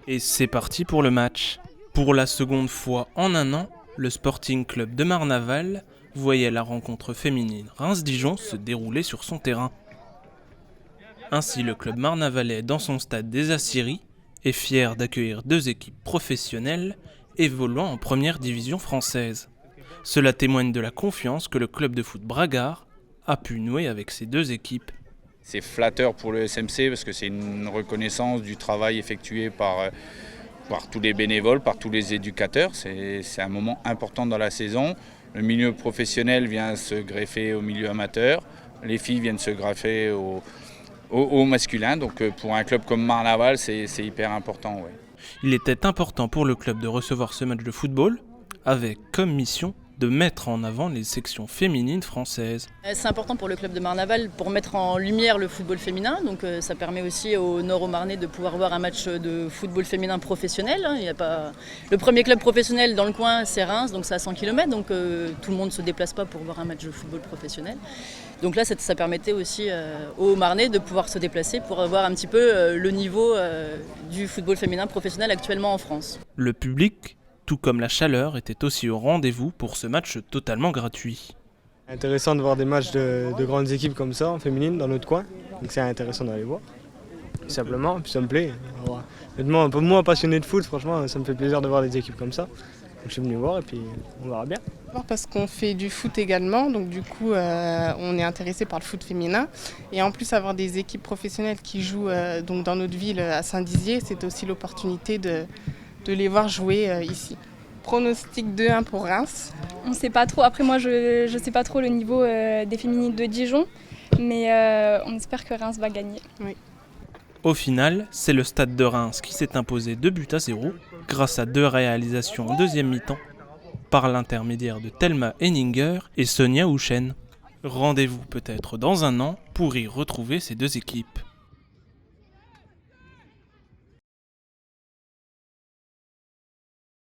Et c'est parti pour le match. Pour la seconde fois en un an, le Sporting Club de Marnaval voyait la rencontre féminine Reims-Dijon se dérouler sur son terrain. Ainsi, le club marnavalais dans son stade des Aciéries est fier d'accueillir deux équipes professionnelles évoluant en première division française. Cela témoigne de la confiance que le club de foot Bragard a pu nouer avec ces deux équipes. C'est flatteur pour le SMC parce que c'est une reconnaissance du travail effectué par tous les bénévoles, par tous les éducateurs. C'est un moment important dans la saison. Le milieu professionnel vient se greffer au milieu amateur. Les filles viennent se greffer au masculin. Donc pour un club comme Marnaval, c'est hyper important. Ouais. Il était important pour le club de recevoir ce match de football avec comme mission de mettre en avant les sections féminines françaises. C'est important pour le club de Marnaval pour mettre en lumière le football féminin. Donc ça permet aussi aux Nord-Marnais de pouvoir voir un match de football féminin professionnel. Il y a pas... Le premier club professionnel dans le coin, c'est Reims, donc c'est à 100 km. Donc tout le monde ne se déplace pas pour voir un match de football professionnel. Donc là, ça permettait aussi aux Marnais de pouvoir se déplacer pour voir un petit peu le niveau du football féminin professionnel actuellement en France. Le public, tout comme la chaleur, était aussi au rendez-vous pour ce match totalement gratuit. Intéressant de voir des matchs de grandes équipes comme ça, féminines, dans notre coin. Donc c'est intéressant d'aller voir, tout simplement, puis ça me plaît. Honnêtement, un peu moins passionné de foot, franchement, ça me fait plaisir de voir des équipes comme ça. Donc je suis venu voir et puis on verra bien. Parce qu'on fait du foot également, donc du coup on est intéressé par le foot féminin. Et en plus avoir des équipes professionnelles qui jouent donc dans notre ville à Saint-Dizier, c'est aussi l'opportunité de les voir jouer ici. Pronostic 2-1 pour Reims. On ne sait pas trop, après moi je ne sais pas trop le niveau des féminines de Dijon, mais on espère que Reims va gagner. Oui. Au final, c'est le stade de Reims qui s'est imposé 2-0 grâce à deux réalisations en deuxième mi-temps par l'intermédiaire de Thelma Henninger et Sonia Houchen. Rendez-vous peut-être dans un an pour y retrouver ces deux équipes.